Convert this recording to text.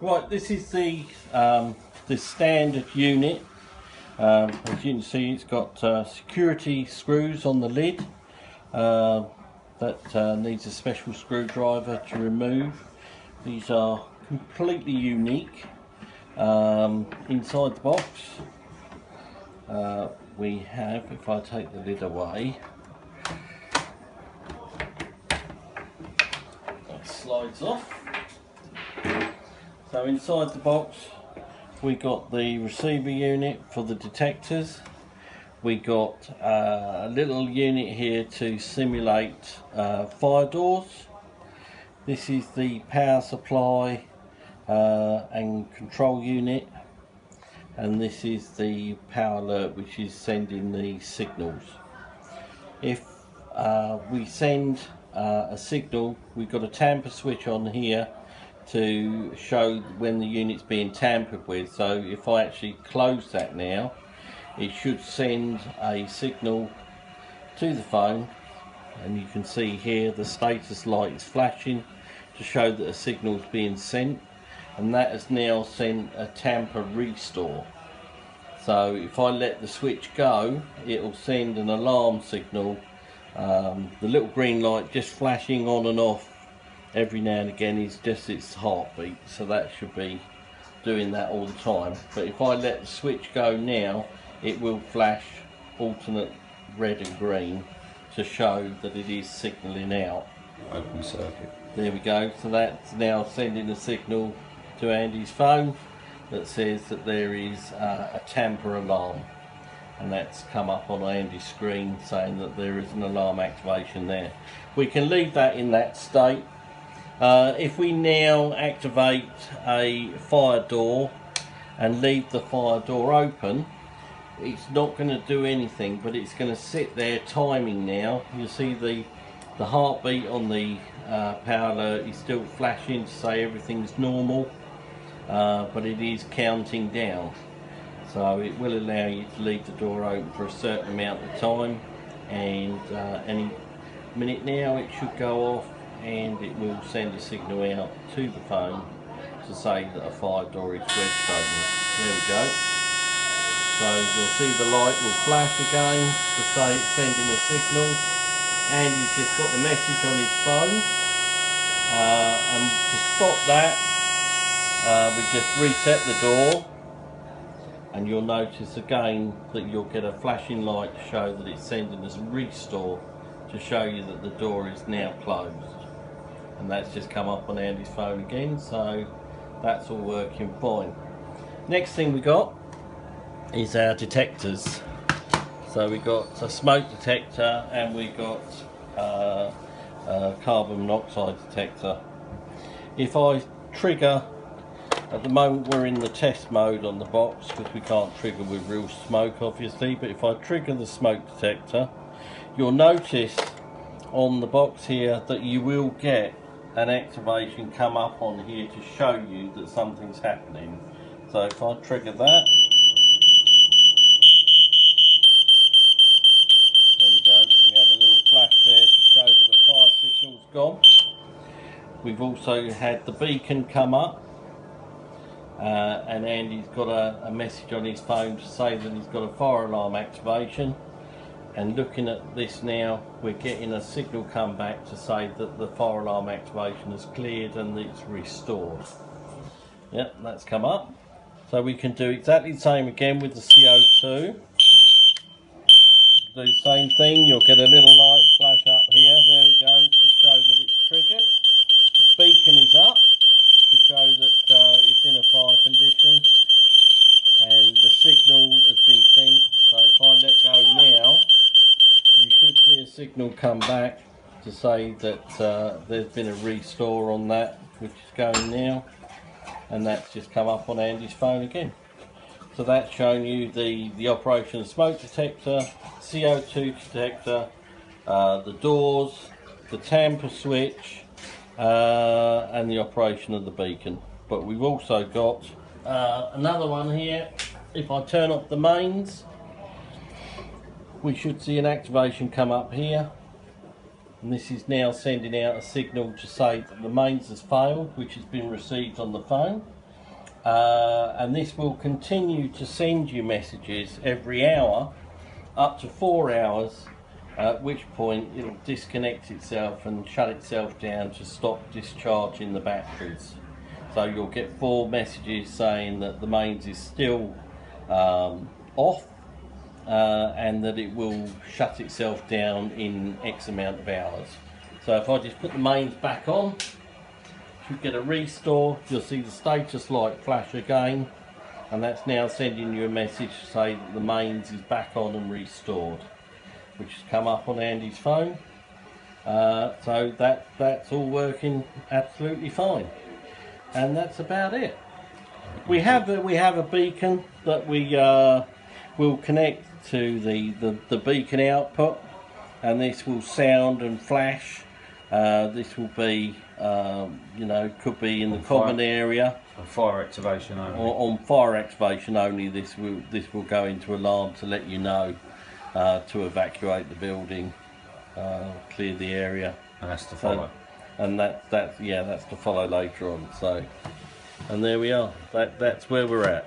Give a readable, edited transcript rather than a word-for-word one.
Right, this is the standard unit. As you can see, it's got security screws on the lid that needs a special screwdriver to remove. These are completely unique. Inside the box we have, if I take the lid away, that slides off. So inside the box we got the receiver unit for the detectors. We got a little unit here to simulate fire doors. This is the power supply and control unit, and this is the power alert, which is sending the signals. If we send a signal, we've got a tamper switch on here to show when the unit's being tampered with. So if I actually close that now, it should send a signal to the phone, and you can see here the status light is flashing to show that a signal is being sent, and that has now sent a tamper restore. So if I let the switch go, it will send an alarm signal. The little green light just flashing on and off every now and again is just its heartbeat, so that should be doing that all the time. But if I let the switch go now, it will flash alternate red and green to show that it is signalling out. Open circuit. There we go. So that's now sending a signal to Andy's phone that says that there is a tamper alarm, and that's come up on Andy's screen saying that there is an alarm activation there. We can leave that in that state. If we now activate a fire door and leave the fire door open, it's not going to do anything, but it's going to sit there timing now. You see the heartbeat on the power alert is still flashing to say everything's normal, but it is counting down. So it will allow you to leave the door open for a certain amount of time, and any minute now it should go off, and it will send a signal out to the phone to say that a fire door is wedged open. There we go. So you'll see the light will flash again to say it's sending a signal, and he's just got the message on his phone. And to stop that, we just reset the door, and you'll notice again that you'll get a flashing light to show that it's sending us a restore to show you that the door is now closed. And that's just come up on Andy's phone again, so that's all working fine. Next thing we got is our detectors. So we got a smoke detector, and we got a carbon monoxide detector. If I trigger, at the moment we're in the test mode on the box because we can't trigger with real smoke obviously, but if I trigger the smoke detector, you'll notice on the box here that you will get an activation come up on here to show you that something's happening. So if I trigger that, there we go, we had a little flash there to show that the fire signal's gone. We've also had the beacon come up, and Andy's got a message on his phone to say that he's got a fire alarm activation. And looking at this now, we're getting a signal come back to say that the fire alarm activation has cleared and it's restored. Yep, that's come up. So we can do exactly the same again with the CO2. Do the same thing, you'll get a little light flash up here, there we go, to show that it's triggered. The beacon is up to show that it's in a fire condition, and the signal has been sent. So if I let go now, you should see a signal come back to say that there's been a restore on that, which is going now, and that's just come up on Andy's phone again. So that's showing you the operation of the smoke detector, CO2 detector, the doors, the tamper switch, and the operation of the beacon. But we've also got another one here. If I turn off the mains, we should see an activation come up here, and this is now sending out a signal to say that the mains has failed, which has been received on the phone. and this will continue to send you messages every hour up to 4 hours, at which point it'll disconnect itself and shut itself down to stop discharging the batteries. So you'll get 4 messages saying that the mains is still off, and that it will shut itself down in X amount of hours. So if I just put the mains back on, you get a restore, you'll see the status light flash again, and that's now sending you a message to say that the mains is back on and restored, which has come up on Andy's phone. So that's all working absolutely fine, and that's about it. We have a beacon that we will connect to the beacon output, and this will sound and flash. This will be, you know, could be in the common area. On fire activation only. On fire activation only. This will go into alarm to let you know to evacuate the building, clear the area. And that's to follow. And that's to follow later on. So, and there we are. That's where we're at.